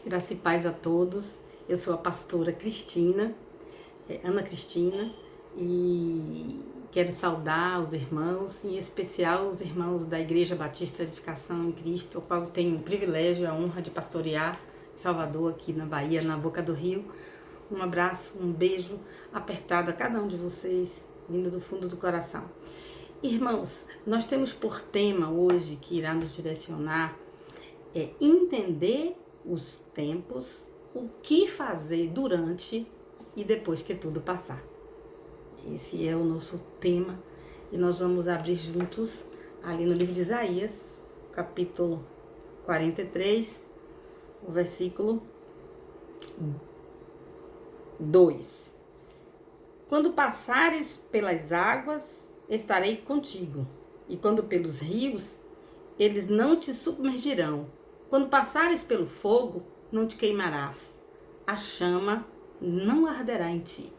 Graça e paz a todos. Eu sou a pastora Cristina, Ana Cristina, e quero saudar os irmãos, em especial os irmãos da Igreja Batista Edificação em Cristo, o qual eu tenho o privilégio e a honra de pastorear em Salvador, aqui na Bahia, na Boca do Rio. Um abraço, um beijo apertado a cada um de vocês, vindo do fundo do coração. Irmãos, nós temos por tema hoje, que irá nos direcionar, entender os tempos, o que fazer durante e depois que tudo passar. Esse é o nosso tema e nós vamos abrir juntos ali no livro de Isaías, capítulo 43, o versículo 2. Quando passares pelas águas, estarei contigo, e quando pelos rios, eles não te submergirão. Quando passares pelo fogo, não te queimarás. A chama não arderá em ti.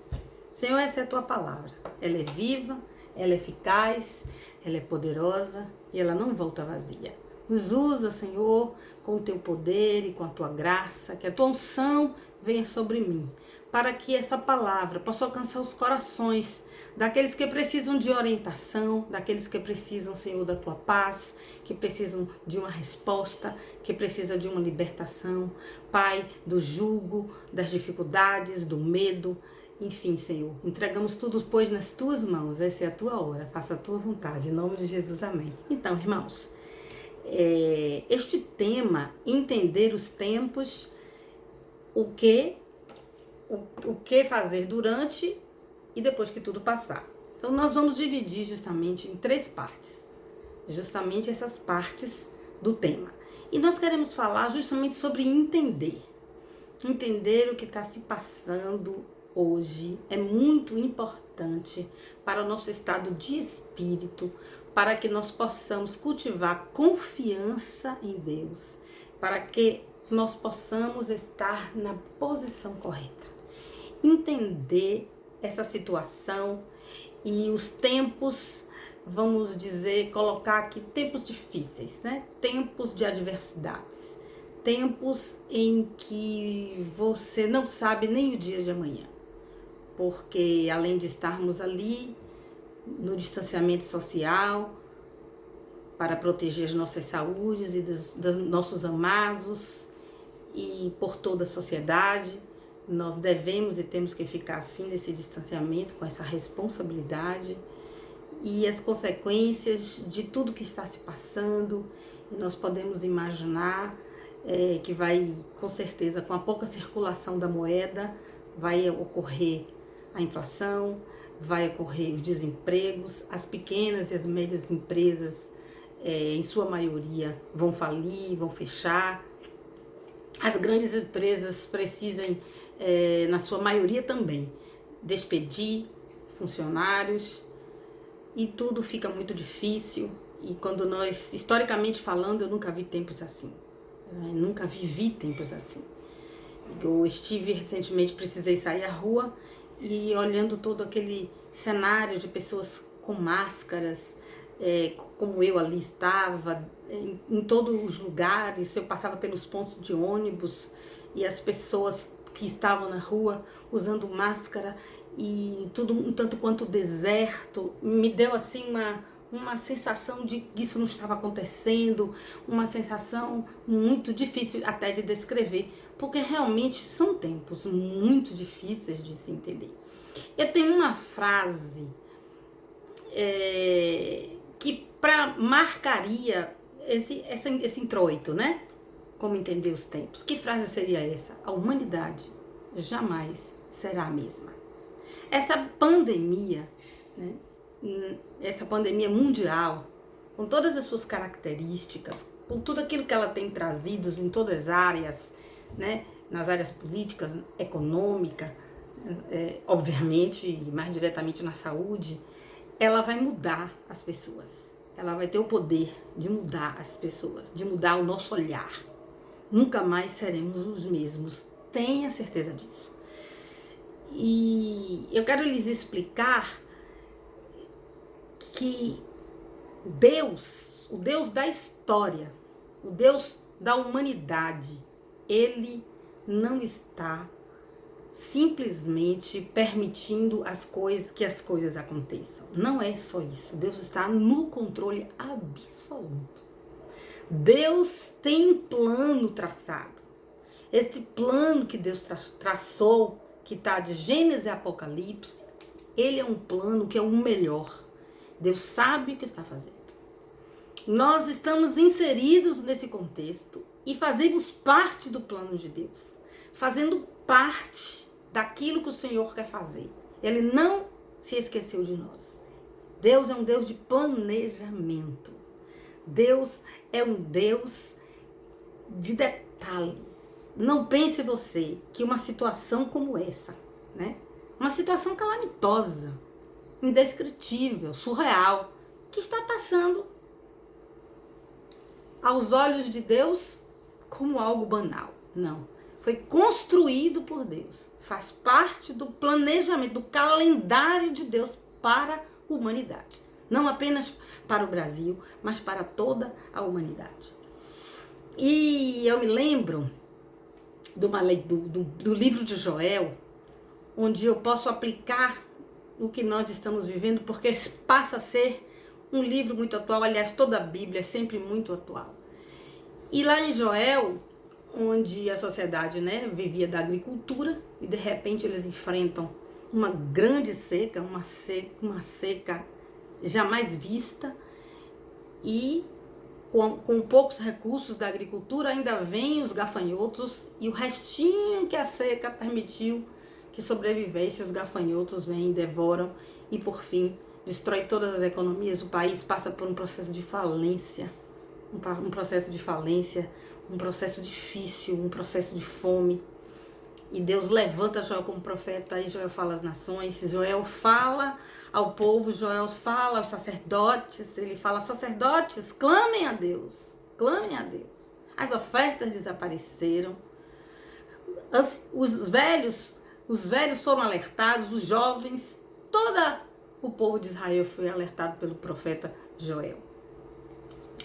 Senhor, essa é a tua palavra. Ela é viva, ela é eficaz, ela é poderosa e ela não volta vazia. Nos usa, Senhor, com o teu poder e com a tua graça, que a tua unção venha sobre mim, para que essa palavra possa alcançar os corações daqueles que precisam de orientação, daqueles que precisam, Senhor, da tua paz, que precisam de uma resposta, que precisam de uma libertação, Pai, do jugo, das dificuldades, do medo, enfim, Senhor, entregamos tudo, pois, nas tuas mãos. Essa é a tua hora, faça a tua vontade, em nome de Jesus, amém. Então, irmãos, este tema, entender os tempos, o que fazer durante e depois que tudo passar. Então nós vamos dividir justamente em 3 partes, justamente essas partes do tema. E nós queremos falar justamente sobre entender o que está se passando hoje. É muito importante para o nosso estado de espírito, para que nós possamos cultivar confiança em Deus, para que nós possamos estar na posição correta. Entender essa situação e os tempos, vamos dizer, colocar aqui tempos difíceis, né? Tempos de adversidades, tempos em que você não sabe nem o dia de amanhã, porque além de estarmos ali no distanciamento social para proteger as nossas saúdes e dos nossos amados e por toda a sociedade, nós devemos e temos que ficar assim nesse distanciamento, com essa responsabilidade e as consequências de tudo que está se passando. E nós podemos imaginar que vai, com certeza, com a pouca circulação da moeda, vai ocorrer a inflação, vai ocorrer os desempregos, as pequenas e as médias empresas, em sua maioria, vão falir, vão fechar. As grandes empresas precisam, na sua maioria também, despedir funcionários e tudo fica muito difícil. E quando nós, historicamente falando, eu nunca vi tempos assim, nunca vivi tempos assim. Eu estive recentemente, precisei sair à rua e olhando todo aquele cenário de pessoas com máscaras, como eu ali estava, em todos os lugares. Eu passava pelos pontos de ônibus e as pessoas que estavam na rua usando máscara e tudo um tanto quanto deserto, me deu assim uma sensação de que isso não estava acontecendo, uma sensação muito difícil até de descrever, porque realmente são tempos muito difíceis de se entender. Eu tenho uma frase que marcaria esse introito, né? Como entender os tempos. Que frase seria essa? A humanidade jamais será a mesma. Essa pandemia, né? Essa pandemia mundial, com todas as suas características, com tudo aquilo que ela tem trazido em todas as áreas, né? Nas áreas políticas, econômica, obviamente, e mais diretamente na saúde, ela vai mudar as pessoas. Ela vai ter o poder de mudar as pessoas, de mudar o nosso olhar. Nunca mais seremos os mesmos, tenha certeza disso. E eu quero lhes explicar que Deus, o Deus da história, o Deus da humanidade, Ele não está simplesmente permitindo que as coisas aconteçam. Não é só isso. Deus está no controle absoluto. Deus tem um plano traçado. Este plano que Deus traçou, que está de Gênesis e Apocalipse, ele é um plano que é o melhor. Deus sabe o que está fazendo. Nós estamos inseridos nesse contexto e fazemos parte do plano de Deus. Fazendo parte daquilo que o Senhor quer fazer. Ele não se esqueceu de nós. Deus é um Deus de planejamento. Deus é um Deus de detalhes. Não pense você que uma situação como essa, né? Uma situação calamitosa, indescritível, surreal, que está passando aos olhos de Deus como algo banal. Não. Foi construído por Deus. Faz parte do planejamento, do calendário de Deus para a humanidade. Não apenas para o Brasil, mas para toda a humanidade. E eu me lembro do livro de Joel, onde eu posso aplicar o que nós estamos vivendo, porque passa a ser um livro muito atual. Aliás, toda a Bíblia é sempre muito atual. E lá em Joel, onde a sociedade, né, vivia da agricultura e de repente eles enfrentam uma grande seca, uma seca jamais vista, e com poucos recursos da agricultura ainda vêm os gafanhotos e o restinho que a seca permitiu que sobrevivesse, os gafanhotos vêm, devoram e por fim destrói todas as economias. O país passa por um processo de falência, um processo difícil, um processo de fome. E Deus levanta Joel como profeta, e Joel fala às nações, Joel fala ao povo, Joel fala aos sacerdotes, ele fala: sacerdotes, clamem a Deus, clamem a Deus. As ofertas desapareceram, os velhos foram alertados, os jovens, todo o povo de Israel foi alertado pelo profeta Joel.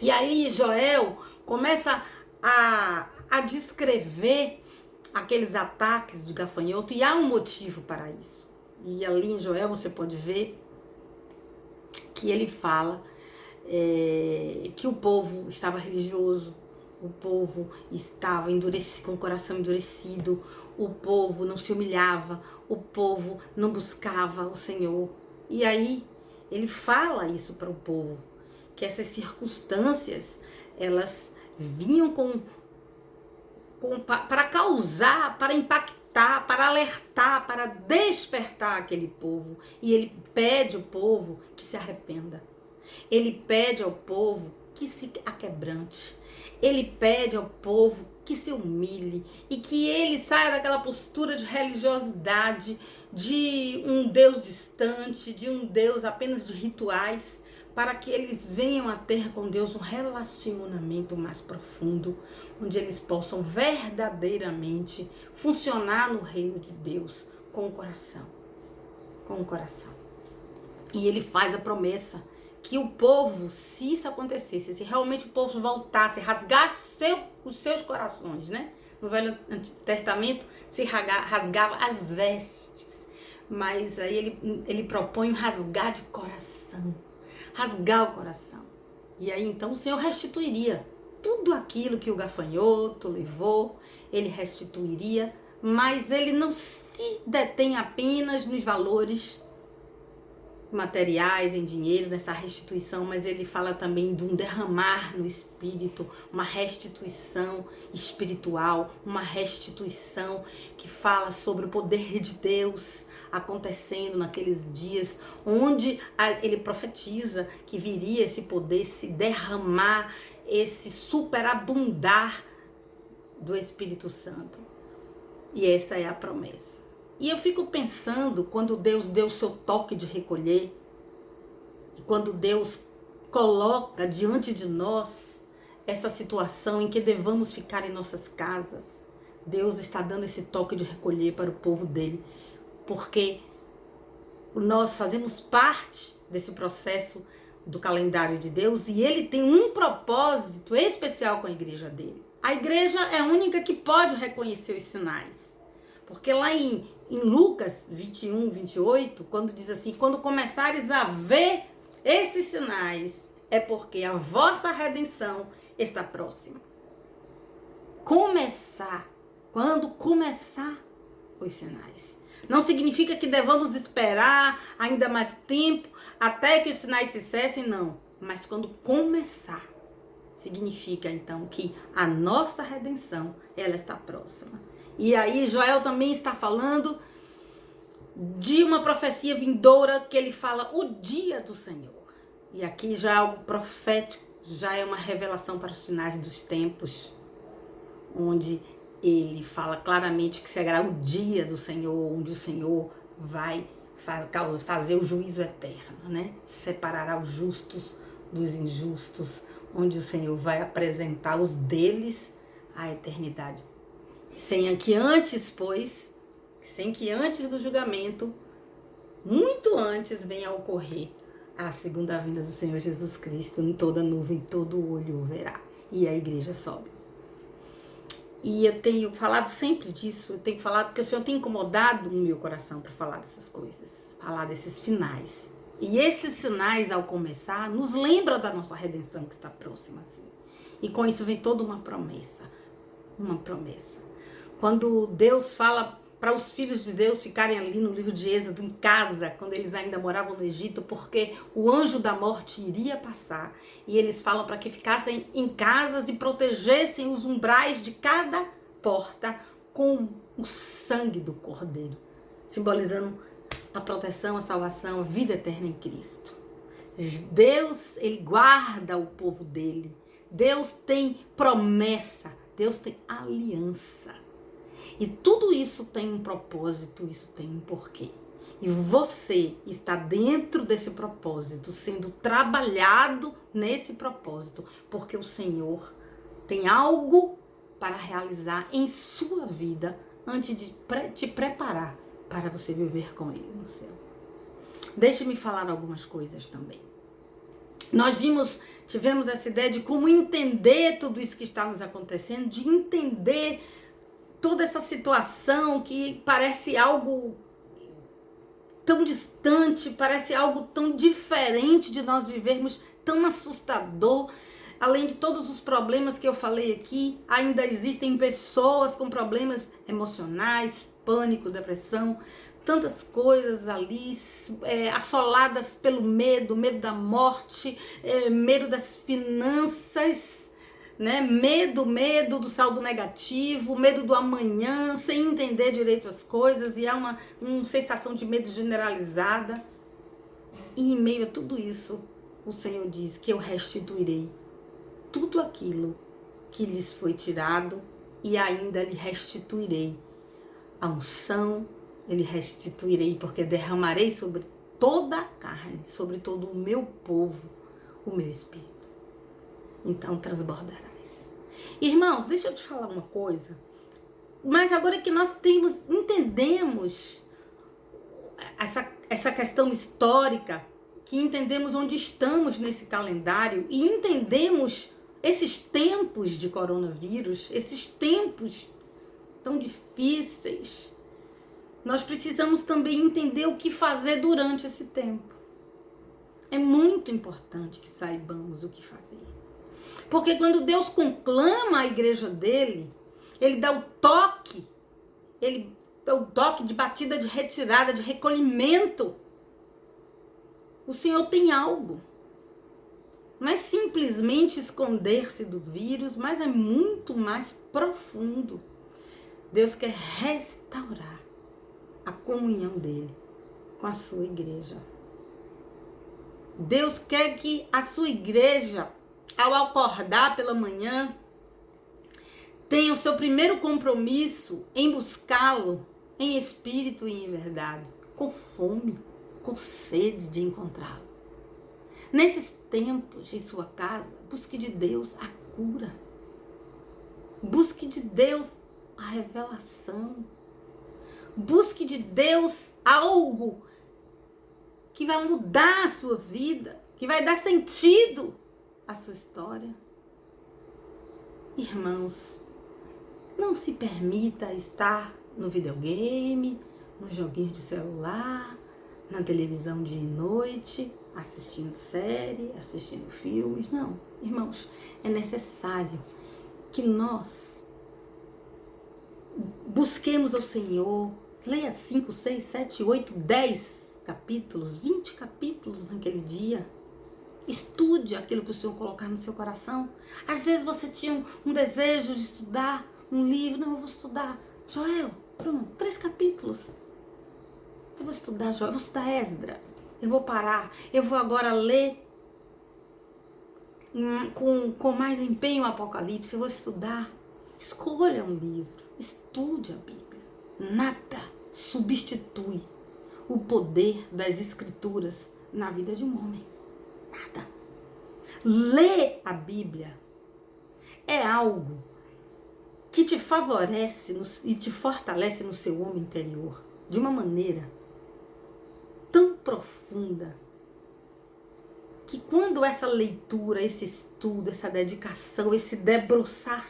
E aí Joel começa a descrever aqueles ataques de gafanhoto, e há um motivo para isso. E ali em Joel você pode ver que ele fala que o povo estava religioso, o povo estava com o coração endurecido, o povo não se humilhava, o povo não buscava o Senhor. E aí ele fala isso para o povo, que essas circunstâncias, elas vinham para causar, para impactar, para alertar, para despertar aquele povo. E ele pede ao povo que se arrependa. Ele pede ao povo que se aquebrante. Ele pede ao povo que se humilhe e que ele saia daquela postura de religiosidade, de um Deus distante, de um Deus apenas de rituais, para que eles venham a ter com Deus um relacionamento mais profundo, onde eles possam verdadeiramente funcionar no reino de Deus com o coração. Com o coração. E ele faz a promessa que o povo, se isso acontecesse, se realmente o povo voltasse, rasgasse os seus corações, né? No Velho Testamento se rasgava as vestes, mas aí ele propõe um rasgar de coração. Rasgar o coração. E aí então o Senhor restituiria tudo aquilo que o gafanhoto levou, ele restituiria, mas ele não se detém apenas nos valores materiais, em dinheiro, nessa restituição, mas ele fala também de um derramar no espírito, uma restituição espiritual, uma restituição que fala sobre o poder de Deus acontecendo naqueles dias, onde ele profetiza que viria esse poder se derramar, esse superabundar do Espírito Santo. E essa é a promessa. E eu fico pensando, quando Deus deu o seu toque de recolher, e quando Deus coloca diante de nós essa situação em que devamos ficar em nossas casas, Deus está dando esse toque de recolher para o povo dele, porque nós fazemos parte desse processo do calendário de Deus e ele tem um propósito especial com a igreja dele. A igreja é a única que pode reconhecer os sinais. Porque lá em Lucas 21, 28, quando diz assim, quando começares a ver esses sinais, é porque a vossa redenção está próxima. Quando começar os sinais. Não significa que devamos esperar ainda mais tempo até que os sinais se cessem, não. Mas quando começar, significa então que a nossa redenção, ela está próxima. E aí Joel também está falando de uma profecia vindoura que ele fala o dia do Senhor. E aqui já é algo profético, já é uma revelação para os finais dos tempos, onde ele fala claramente que será o dia do Senhor, onde o Senhor vai fazer o juízo eterno, né? Separará os justos dos injustos, onde o Senhor vai apresentar os deles à eternidade. Sem que antes do julgamento, muito antes, venha a ocorrer a segunda vinda do Senhor Jesus Cristo, em toda nuvem, todo olho o verá. E a igreja sobe. E eu tenho falado sempre disso, eu tenho falado porque o Senhor tem incomodado no meu coração para falar dessas coisas, falar desses finais. E esses sinais, ao começar, nos lembra da nossa redenção que está próxima, assim. E com isso vem toda uma promessa. Uma promessa. Quando Deus fala para os filhos de Deus ficarem ali no livro de Êxodo, em casa, quando eles ainda moravam no Egito, porque o anjo da morte iria passar. E eles falam para que ficassem em casas e protegessem os umbrais de cada porta com o sangue do Cordeiro, simbolizando a proteção, a salvação, a vida eterna em Cristo. Deus, ele guarda o povo dele. Deus tem promessa, Deus tem aliança. E tudo isso tem um propósito, isso tem um porquê. E você está dentro desse propósito, sendo trabalhado nesse propósito, porque o Senhor tem algo para realizar em sua vida antes de te preparar para você viver com Ele no céu. Deixe-me falar algumas coisas também. Nós tivemos essa ideia de como entender tudo isso que está nos acontecendo, de entender toda essa situação que parece algo tão distante, parece algo tão diferente de nós vivermos, tão assustador. Além de todos os problemas que eu falei aqui, ainda existem pessoas com problemas emocionais, pânico, depressão, tantas coisas ali, assoladas pelo medo da morte, medo das finanças, né? Medo do saldo negativo, medo do amanhã, sem entender direito as coisas, e há uma sensação de medo generalizada. E em meio a tudo isso, o Senhor diz que eu restituirei tudo aquilo que lhes foi tirado, e ainda lhe restituirei a unção, eu lhe restituirei, porque derramarei sobre toda a carne, sobre todo o meu povo, o meu espírito. Então transbordarás. Irmãos, deixa eu te falar uma coisa. Mas agora que nós entendemos essa questão histórica, que entendemos onde estamos nesse calendário e entendemos esses tempos de coronavírus, esses tempos tão difíceis, nós precisamos também entender o que fazer durante esse tempo. É muito importante que saibamos o que fazer. Porque quando Deus conclama a igreja dele, ele dá o toque de batida, de retirada, de recolhimento. O Senhor tem algo. Não é simplesmente esconder-se do vírus, mas é muito mais profundo. Deus quer restaurar a comunhão dele com a sua igreja. Deus quer que a sua igreja, ao acordar pela manhã, tenha o seu primeiro compromisso em buscá-lo em espírito e em verdade, com fome, com sede de encontrá-lo. Nesses tempos, em sua casa, busque de Deus a cura. Busque de Deus a revelação. Busque de Deus algo que vai mudar a sua vida, que vai dar sentido à sua história. Irmãos, não se permita estar no videogame, no joguinho de celular, na televisão de noite, assistindo série, assistindo filmes. Não, irmãos, é necessário que nós busquemos ao Senhor. Leia 5, 6, 7, 8, 10 capítulos, 20 capítulos naquele dia. Estude aquilo que o Senhor colocar no seu coração. Às vezes você tinha um desejo de estudar um livro. Não, eu vou estudar Joel, pronto, 3 capítulos. Eu vou estudar Joel, eu vou estudar Esdra. Eu vou parar, eu vou agora ler com mais empenho o Apocalipse. Eu vou estudar. Escolha um livro, estude a Bíblia. Nada substitui o poder das Escrituras na vida de um homem. Nada. Ler a Bíblia é algo que te favorece e te fortalece no seu homem interior de uma maneira tão profunda que quando essa leitura, esse estudo, essa dedicação, esse debruçar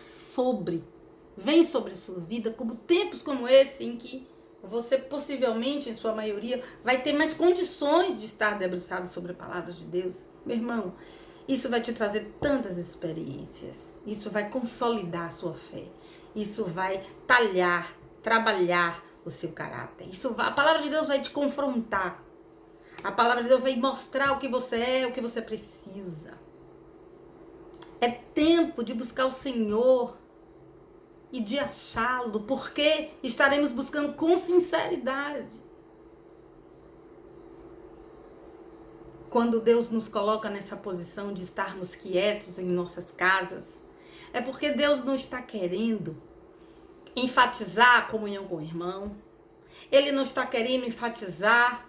vem sobre a sua vida, como tempos como esse em que você possivelmente, em sua maioria, vai ter mais condições de estar debruçado sobre a palavra de Deus. Meu irmão, isso vai te trazer tantas experiências. Isso vai consolidar a sua fé. Isso vai trabalhar o seu caráter. A palavra de Deus vai te confrontar. A palavra de Deus vai mostrar o que você é, o que você precisa. É tempo de buscar o Senhor e de achá-lo, porque estaremos buscando com sinceridade. Quando Deus nos coloca nessa posição de estarmos quietos em nossas casas, é porque Deus não está querendo enfatizar a comunhão com o irmão. Ele não está querendo enfatizar,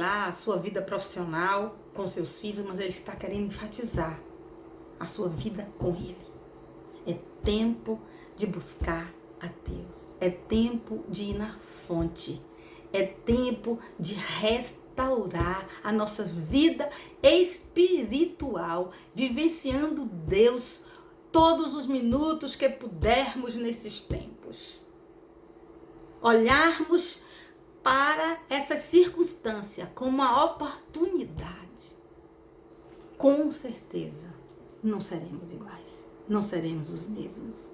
a sua vida profissional com seus filhos, mas Ele está querendo enfatizar a sua vida com Ele. É tempo de buscar a Deus. É tempo de ir na fonte. É tempo de restaurar a nossa vida espiritual, vivenciando Deus todos os minutos que pudermos nesses tempos. Olharmos para essa circunstância como uma oportunidade. Com certeza, não seremos iguais. Não seremos os mesmos.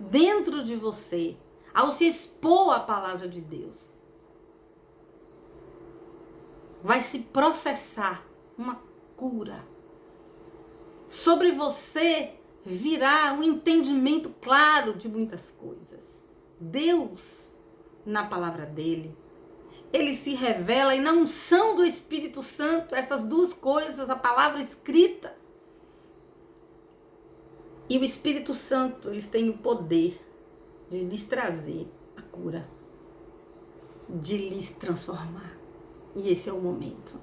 Dentro de você, ao se expor à palavra de Deus, vai se processar uma cura. Sobre você virá um entendimento claro de muitas coisas. Deus, na palavra dele, ele se revela e na unção do Espírito Santo, essas duas coisas, a palavra escrita e o Espírito Santo, eles têm o poder de lhes trazer a cura, de lhes transformar. E esse é o momento.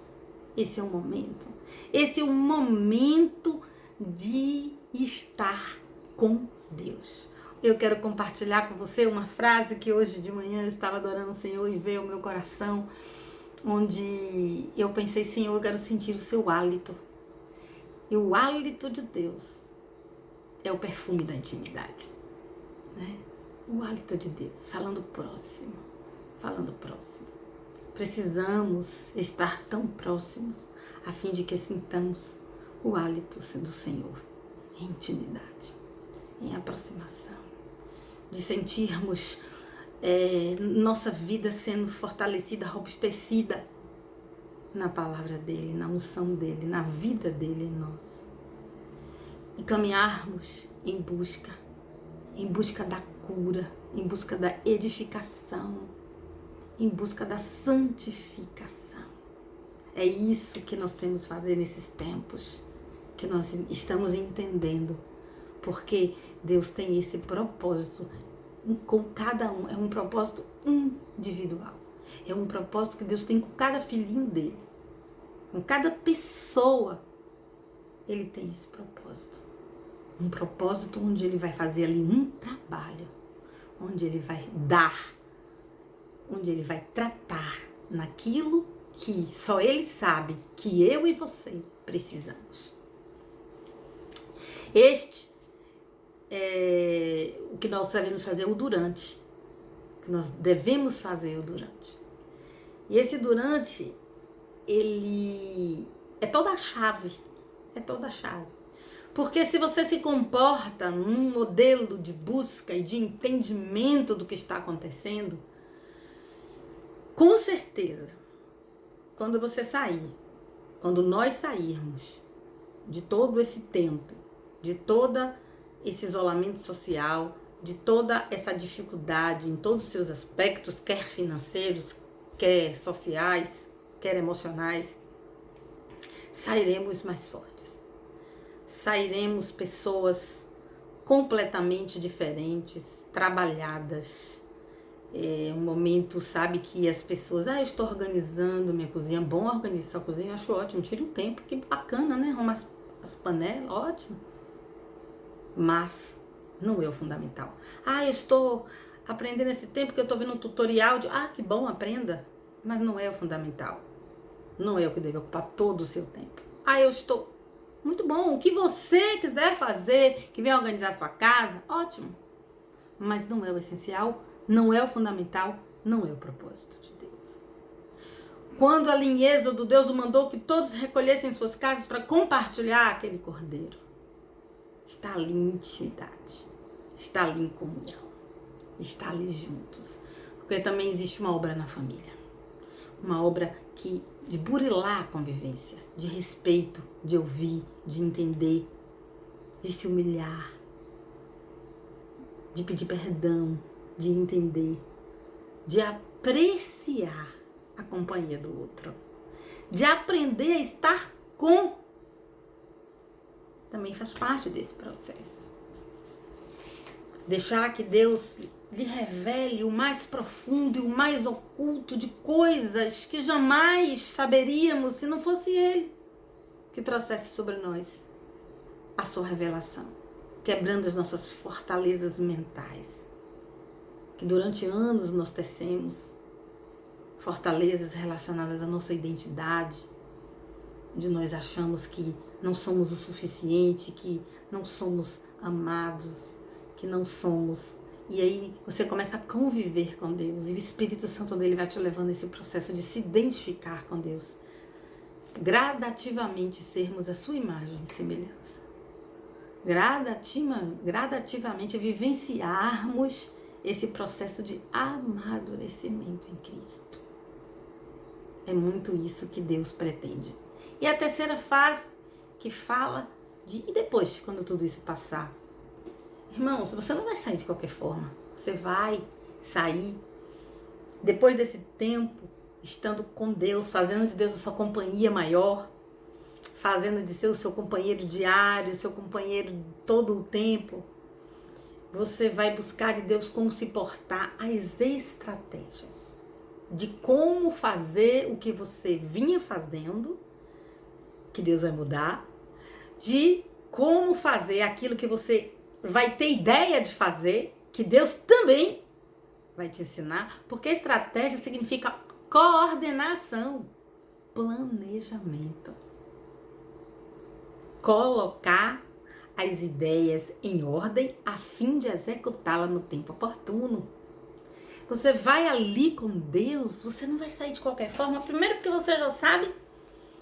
Esse é o momento. Esse é o momento de estar com Deus. Eu quero compartilhar com você uma frase que hoje de manhã eu estava adorando o Senhor e veio ao meu coração, onde eu pensei, Senhor, eu quero sentir o seu hálito. E o hálito de Deus é o perfume da intimidade, né? O hálito de Deus, falando próximo. Precisamos estar tão próximos a fim de que sintamos o hálito do Senhor em intimidade, em aproximação, de sentirmos nossa vida sendo fortalecida, robustecida na palavra dele, na unção dele, na vida dele em nós. E caminharmos em busca da cura, em busca da edificação, em busca da santificação. É isso que nós temos que fazer nesses tempos, que nós estamos entendendo, porque Deus tem esse propósito com cada um, é um propósito individual, é um propósito que Deus tem com cada filhinho dele, com cada pessoa. Ele tem esse propósito. Um propósito onde ele vai fazer ali um trabalho, onde ele vai dar, onde ele vai tratar naquilo que só ele sabe que eu e você precisamos. Este o que nós devemos fazer, o durante. O que nós devemos fazer, o durante. E esse durante, ele é toda a chave. É toda a chave. Porque se você se comporta num modelo de busca e de entendimento do que está acontecendo, com certeza, quando você sair, quando nós sairmos de todo esse tempo, de todo esse isolamento social, de toda essa dificuldade em todos os seus aspectos, quer financeiros, quer sociais, quer emocionais, sairemos mais fortes. Sairemos pessoas completamente diferentes, trabalhadas. É um momento, sabe, que as pessoas, eu estou organizando minha cozinha, bom organizar a cozinha, eu acho ótimo, tira um tempo, que bacana, né, arrumar as panelas, ótimo. Mas não é o fundamental. Eu estou aprendendo esse tempo que eu estou vendo um tutorial de, que bom, aprenda, mas não é o fundamental. Não é o que deve ocupar todo o seu tempo. Eu estou, muito bom, o que você quiser fazer, que venha organizar a sua casa, ótimo. Mas não é o essencial, não é o fundamental, não é o propósito de Deus. Quando ali em Êxodo, Deus mandou que todos recolhessem suas casas para compartilhar aquele cordeiro. Está ali em intimidade, está ali em comunhão, está ali juntos. Porque também existe uma obra na família. Uma obra de burilar a convivência, de respeito, de ouvir, de entender, de se humilhar, de pedir perdão, de entender, de apreciar a companhia do outro, de aprender a estar com. Também faz parte desse processo. Deixar que Deus lhe revele o mais profundo e o mais oculto de coisas que jamais saberíamos se não fosse Ele que trouxesse sobre nós a sua revelação, quebrando as nossas fortalezas mentais, que durante anos nós tecemos, fortalezas relacionadas à nossa identidade, onde nós achamos que não somos o suficiente, que não somos amados, que não somos. E aí você começa a conviver com Deus, e o Espírito Santo dele vai te levando a esse processo de se identificar com Deus, gradativamente sermos a sua imagem e semelhança, gradativamente vivenciarmos esse processo de amadurecimento em Cristo. É muito isso que Deus pretende. E a terceira fase, que fala de, e depois, quando tudo isso passar? Irmãos, você não vai sair de qualquer forma. Você vai sair depois desse tempo, estando com Deus, fazendo de Deus a sua companhia maior, fazendo de ser o seu companheiro diário, o seu companheiro todo o tempo. Você vai buscar de Deus como se portar, as estratégias de como fazer o que você vinha fazendo, que Deus vai mudar, de como fazer aquilo que você vai ter ideia de fazer, que Deus também vai te ensinar, porque estratégia significa coordenação, planejamento. Colocar as ideias em ordem a fim de executá-la no tempo oportuno. Você vai ali com Deus, você não vai sair de qualquer forma. Primeiro porque você já sabe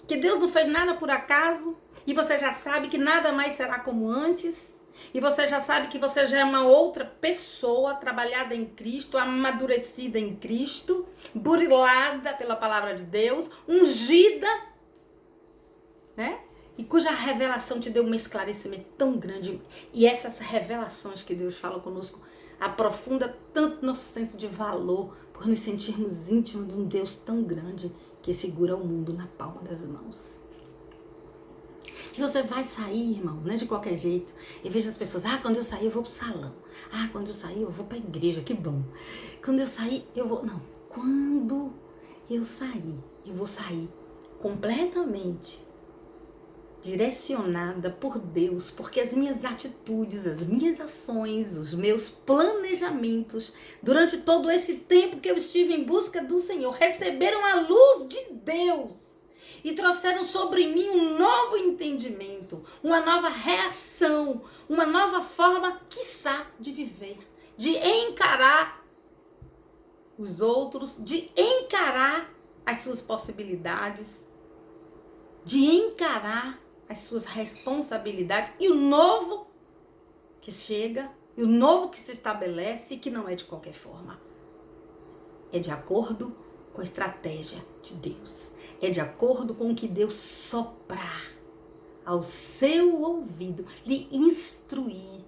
que Deus não fez nada por acaso, e você já sabe que nada mais será como antes, e você já sabe que você já é uma outra pessoa trabalhada em Cristo, amadurecida em Cristo, burilada pela palavra de Deus, ungida, né? E cuja revelação te deu um esclarecimento tão grande. E essas revelações que Deus fala conosco aprofunda tanto nosso senso de valor, por nos sentirmos íntimos de um Deus tão grande que segura o mundo na palma das mãos. E você vai sair, irmão, não é de qualquer jeito. E veja as pessoas, quando eu sair eu vou pro salão. Quando eu sair eu vou pra igreja, que bom. Quando eu sair eu vou... Não, quando eu vou sair completamente direcionada por Deus, porque as minhas atitudes, as minhas ações, os meus planejamentos, durante todo esse tempo que eu estive em busca do Senhor, receberam a luz de Deus. e trouxeram sobre mim um novo entendimento, uma nova reação, uma nova forma, quiçá, de viver, de encarar os outros, de encarar as suas possibilidades, de encarar as suas responsabilidades e o novo que chega, e o novo que se estabelece, que não é de qualquer forma. É de acordo com a estratégia de Deus. É de acordo com o que Deus soprar ao seu ouvido, lhe instruir,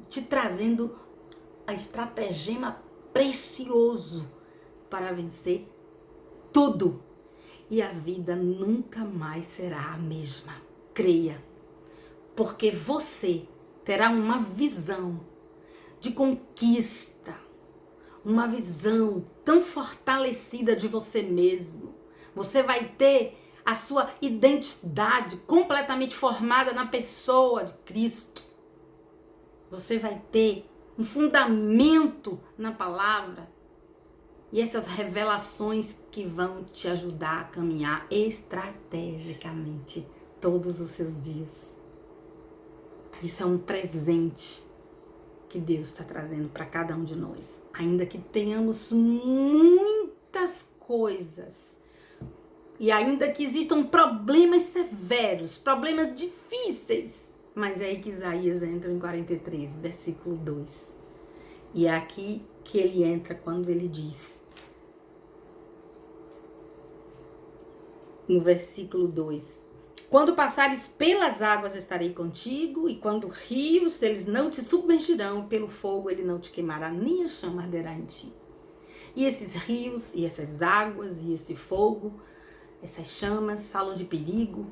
te trazendo a estratagema precioso para vencer tudo. E a vida nunca mais será a mesma. Creia. Porque você terá uma visão de conquista, uma visão tão fortalecida de você mesmo. Você vai ter a sua identidade completamente formada na pessoa de Cristo. Você vai ter um fundamento na palavra e essas revelações que vão te ajudar a caminhar estrategicamente todos os seus dias. Isso é um presente que Deus está trazendo para cada um de nós. Ainda que tenhamos muitas coisas e ainda que existam problemas severos, problemas difíceis, mas é aí que Isaías entra em 43, versículo 2. E é aqui que ele entra quando ele diz, no versículo 2, quando passares pelas águas estarei contigo, e quando rios eles não te submergirão, pelo fogo ele não te queimará, nem a chama arderá em ti. E esses rios, e essas águas, e esse fogo, essas chamas falam de perigo,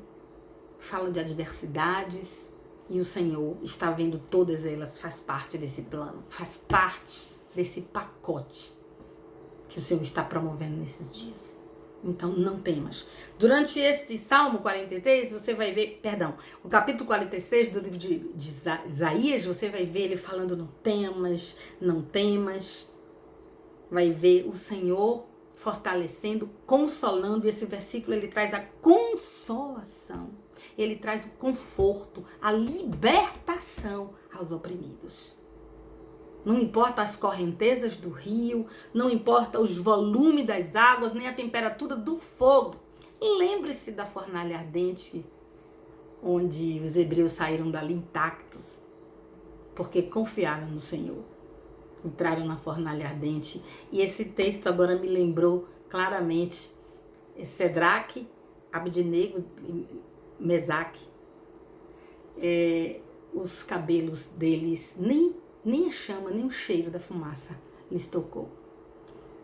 falam de adversidades, e o Senhor está vendo todas elas, faz parte desse plano, faz parte desse pacote que o Senhor está promovendo nesses dias. Então não temas. Durante esse Salmo 43, você vai ver, o capítulo 46 do livro de Isaías, você vai ver ele falando não temas, não temas. Vai ver o Senhor fortalecendo, consolando. E esse versículo ele traz a consolação. Ele traz o conforto, a libertação aos oprimidos. Não importa as correntezas do rio, não importa os volumes das águas, nem a temperatura do fogo. Lembre-se da fornalha ardente, onde os hebreus saíram dali intactos, porque confiaram no Senhor. Entraram na fornalha ardente. E esse texto agora me lembrou claramente Sedraque, Abdenego e Mesaque. Os cabelos deles, nem a chama, nem o cheiro da fumaça lhes tocou.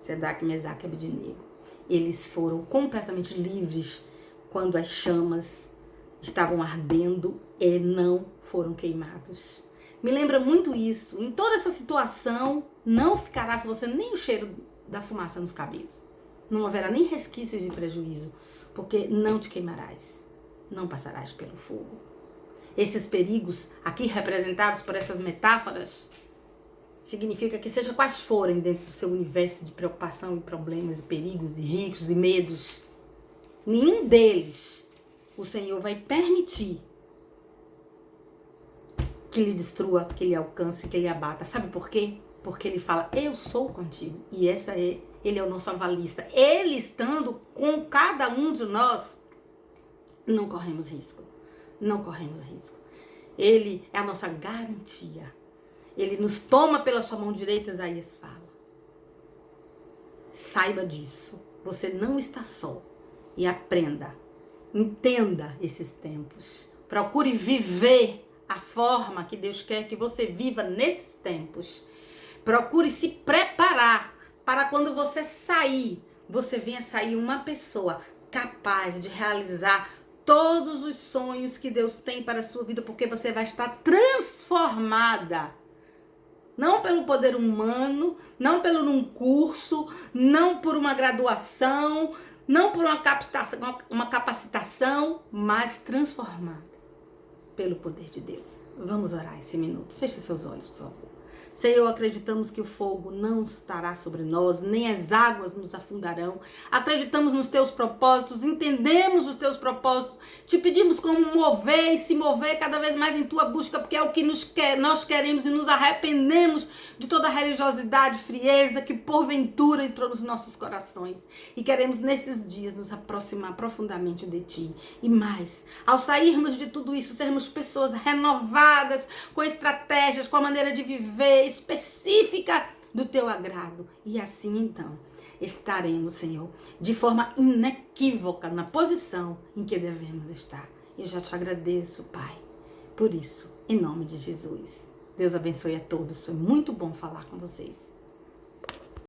Sedraque, Mesaque e Abdenego. Eles foram completamente livres quando as chamas estavam ardendo e não foram queimados. Me lembra muito isso. Em toda essa situação, não ficará se você nem o cheiro da fumaça nos cabelos. Não haverá nem resquícios de prejuízo, porque não te queimarás, não passarás pelo fogo. Esses perigos, aqui representados por essas metáforas, significa que seja quais forem dentro do seu universo de preocupação e problemas e perigos e riscos e medos, nenhum deles o Senhor vai permitir que lhe destrua, que lhe alcance, que lhe abata. Sabe por quê? Porque ele fala, eu sou contigo. E ele é o nosso avalista. Ele estando com cada um de nós, não corremos risco. Não corremos risco. Ele é a nossa garantia. Ele nos toma pela sua mão direita, Isaías fala. Saiba disso. Você não está só. E aprenda. Entenda esses tempos. Procure viver a forma que Deus quer que você viva nesses tempos. Procure se preparar para quando você sair, você venha sair uma pessoa capaz de realizar todos os sonhos que Deus tem para a sua vida, porque você vai estar transformada. Não pelo poder humano, não pelo um curso, não por uma graduação, não por uma capacitação, mas transformada pelo poder de Deus. Vamos orar esse minuto. Feche seus olhos, por favor. Senhor, acreditamos que o fogo não estará sobre nós, nem as águas nos afundarão. Acreditamos nos teus propósitos, entendemos os teus propósitos. Te pedimos como mover e se mover cada vez mais em tua busca, porque é o que nós queremos e nos arrependemos de toda a religiosidade, frieza que porventura entrou nos nossos corações. E queremos nesses dias nos aproximar profundamente de ti. E mais, ao sairmos de tudo isso, sermos pessoas renovadas, com estratégias, com a maneira de viver específica do teu agrado. E assim então estaremos, Senhor, de forma inequívoca na posição em que devemos estar. Eu já te agradeço, Pai, por isso, em nome de Jesus. Deus abençoe a todos. Foi muito bom falar com vocês.